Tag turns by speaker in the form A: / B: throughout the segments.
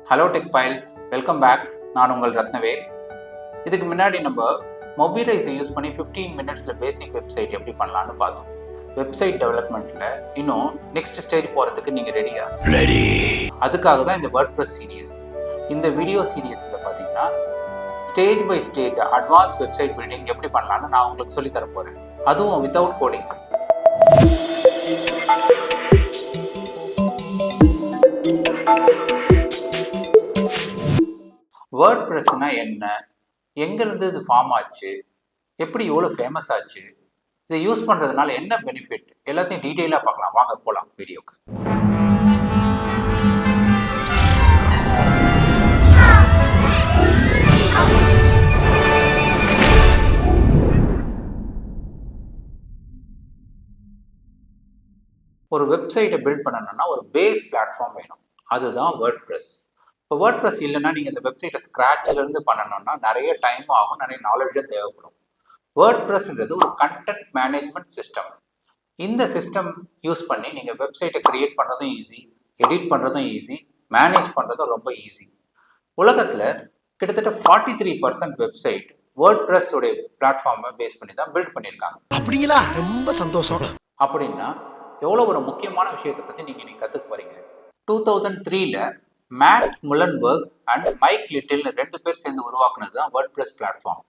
A: Hello Techphiles, welcome back. நான் உங்கள் ரத்னவேல். இதுக்கு முன்னாடி நம்ம மொபைலைஸை யூஸ் பண்ணி 15 மினிட்ஸில் பேசிக் வெப்சைட் எப்படி பண்ணலான்னு பார்த்தோம். வெப்சைட் டெவலப்மெண்ட்டில் இன்னும் நெக்ஸ்ட் ஸ்டேஜ் போகிறதுக்கு நீங்கள் ரெடியா? ரெடி. அதுக்காக தான் இந்த வேர்ட்பிரஸ் சீரியஸ். இந்த வீடியோ சீரியஸில் பார்த்தீங்கன்னா stage by stage advance website building எப்படி பண்ணலான்னு நான் உங்களுக்கு சொல்லித்தர போகிறேன். அதுவும் வித்தவுட் கோடிங். வேர்ட்பிரஸ்னா என்ன, எங்கேருந்து இது ஃபார்ம் ஆச்சு, எப்படி இவ்வளோ ஃபேமஸ் ஆச்சு, இதை யூஸ் பண்ணுறதுனால என்ன பெனிஃபிட், எல்லாத்தையும் டீட்டெயிலாக பார்க்கலாம். வாங்க போகலாம் வீடியோக்கு. ஒரு வெப்சைட்டை பில்ட் பண்ணணும்னா ஒரு பேஸ் பிளாட்ஃபார்ம் வேணும். அதுதான் வேர்ட்பிரஸ். இப்போ வேர்ட்பிரஸ் இல்லைன்னா நீங்கள் இந்த வெப்சைட்டை ஸ்க்ராட்சிலேருந்து பண்ணணும்னா நிறைய டைம் ஆகும், நிறைய நாலேஜும் தேவைப்படும். வேர்ட்பிரஸ்ன்றது ஒரு கண்டென்ட் மேனேஜ்மெண்ட் சிஸ்டம். இந்த சிஸ்டம் யூஸ் பண்ணி நீங்கள் வெப்சைட்டை க்ரியேட் பண்ணுறதும் ஈஸி, எடிட் பண்ணுறதும் ஈஸி, மேனேஜ் பண்ணுறதும் ரொம்ப ஈஸி. உலகத்தில் கிட்டத்தட்ட 43% வெப்சைட் வேர்ட்பிரஸ் உடைய பிளாட்ஃபார்மை பேஸ் பண்ணி தான் பில்ட் பண்ணியிருக்காங்க.
B: அப்படிங்களா? ரொம்ப சந்தோஷம்.
A: அப்படின்னா எவ்வளோ ஒரு முக்கியமான விஷயத்தை பற்றி நீங்கள் இன்னைக்கு கற்றுக்க போகிறீங்க. 2003ல் மேட் முல்லன்பர்க் அண்ட் மைக் லிட்டில் 2 பேர் சேர்ந்து உருவாக்குனது தான் வேர்ட்பிரஸ் பிளாட்ஃபார்ம்.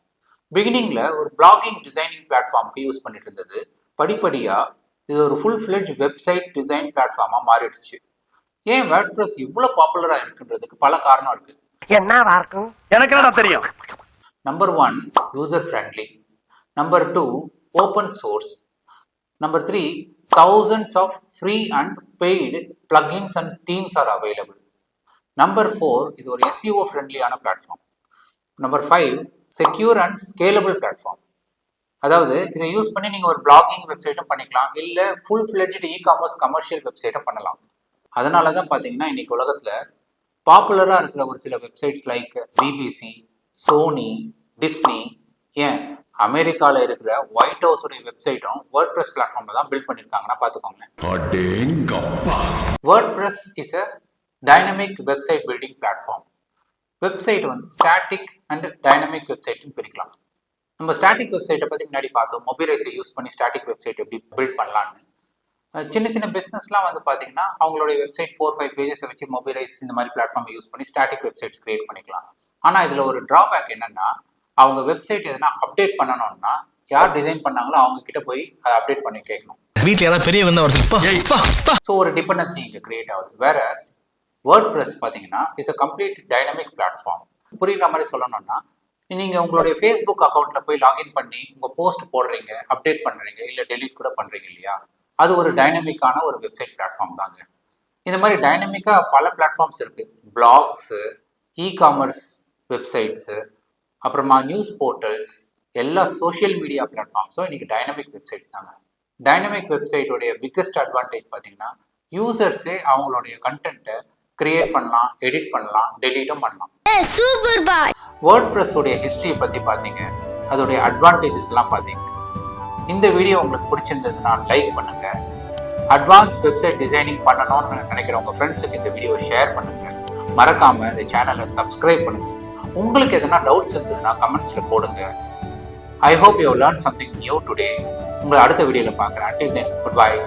A: பிகினிங்கில் ஒரு பிளாகிங் டிசைனிங் பிளாட்ஃபார்முக்கு யூஸ் பண்ணிட்டு இருந்தது. படிப்படியாக இது ஒரு ஃபுல் ஃப்ளெட்ஜ் வெப்சைட் டிசைன் பிளாட்ஃபார்மாக மாறிடுச்சு. ஏன் வேர்ட்பிரஸ் இவ்வளோ பாப்புலராக இருக்குன்றதுக்கு பல காரணம் இருக்குது.
B: என்னவா இருக்கும் எனக்கு என்ன தெரியும்.
A: Number 1, user friendly. Number 2, open source. Number 3, thousands of free and paid plugins and themes are available. Number 4, இது ஒரு SEO ஃப்ரெண்ட்லியான platform. Number 5, secure and scalable platform. அதாவது இதை யூஸ் பண்ணி நீங்கள் ஒரு பிளாகிங் வெப்சைட்டும் பண்ணிக்கலாம், இல்லை ஃபுல் ஃப்ளெட்ஜ்டு இ-காமர்ஸ் கமர்ஷியல் வெப்சைட்டும் பண்ணலாம். அதனால தான் பார்த்தீங்கன்னா இன்னைக்கு உலகத்தில் பாப்புலராக இருக்கிற ஒரு சில websites like BBC, Sony, Disney, ஏன் அமெரிக்காவில் இருக்கிற ஒயிட் ஹவுஸுடைய வெப்சைட்டும் வேர்ட்பிரஸ் பிளாட்ஃபார்மில் தான் பில்ட் பண்ணியிருக்காங்கன்னா பார்த்துக்கோங்க. WordPress is a dynamic website building platform. Website வந்து ஸ்டாட்டிக் அண்ட் டைனமிக் வெப்சைட்னு பிரிக்கலாம். நம்ம ஸ்டாட்டிக் வெப்சைட்டை பற்றி முன்னாடி பார்த்தோம். மொபைலைஸை யூஸ் பண்ணி ஸ்டாட்டிக் வெப்சைட் எப்படி பில்ட் பண்ணலான்னு. சின்ன சின்ன பிஸ்னஸ்லாம் வந்து பார்த்தீங்கன்னா அவங்களுடைய வெப்சைட் 4-5 பேஜஸை வச்சு மொபைலைஸ் இந்த மாதிரி பிளாட்ஃபார்மை யூஸ் பண்ணி ஸ்டாட்டிக் வெப்சைட்ஸ் கிரியேட் பண்ணிக்கலாம். ஆனால் இதில் ஒரு ட்ராபேக் என்னென்னா, அவங்க வெப்சைட் எதனா அப்டேட் பண்ணணும்னா யார் டிசைன் பண்ணாங்களோ அவங்க கிட்ட போய் அதை அப்டேட் பண்ணி கேட்கணும். வீட்டில் ஏதாவது பெரிய ஸோ ஒரு டிபெண்டன்சி இங்கே கிரியேட் ஆகுது. வேறஸ் வேர்ட்பிரஸ் பார்த்தீங்கன்னா is a complete dynamic platform. புரியுற மாதிரி சொல்லணும்னா, நீங்கள் உங்களுடைய ஃபேஸ்புக் அக்கௌண்ட்டில் போய் லாகின் பண்ணி உங்கள் போஸ்ட் போடுறீங்க, அப்டேட் பண்ணுறீங்க, இல்லை டெலீட் கூட பண்ணுறீங்க இல்லையா, அது ஒரு டைனமிக்கான ஒரு வெப்சைட் பிளாட்ஃபார்ம் தாங்க. இந்த மாதிரி டைனமிக்காக பல பிளாட்ஃபார்ம்ஸ் இருக்குது. பிளாக்ஸு, இ-காமர்ஸ் வெப்சைட்ஸு, அப்புறமா நியூஸ் போர்ட்டல்ஸ், எல்லா சோஷியல் மீடியா பிளாட்ஃபார்ம்ஸும் இன்றைக்கி டைனமிக் வெப்சைட்ஸ் தாங்க. டைனமிக் வெப்சைட்டோடைய பிக்கஸ்ட் அட்வான்டேஜ் பார்த்தீங்கன்னா யூசர்ஸே அவங்களுடைய கண்டென்ட்டை கிரியேட் பண்ணலாம், எடிட் பண்ணலாம், டெலீட்டும் பண்ணலாம். வேர்ட்பிரஸோடைய ஹிஸ்ட்ரியை பற்றி பார்த்தீங்க, அதோடைய அட்வான்டேஜஸ்லாம் பார்த்தீங்க. இந்த வீடியோ உங்களுக்கு பிடிச்சிருந்ததுன்னா லைக் பண்ணுங்கள். அட்வான்ஸ் வெப்சைட் டிசைனிங் பண்ணணும்னு நினைக்கிற உங்கள் ஃப்ரெண்ட்ஸுக்கு இந்த வீடியோவை ஷேர் பண்ணுங்கள். மறக்காமல் இந்த சேனலை சப்ஸ்கிரைப் பண்ணுங்கள். உங்களுக்கு எதனா டவுட்ஸ் இருந்ததுன்னா கமெண்ட்ஸில் போடுங்க. I hope you learn something new today. உங்களை அடுத்த வீடியோவில் பார்க்குறேன். Until then, goodbye.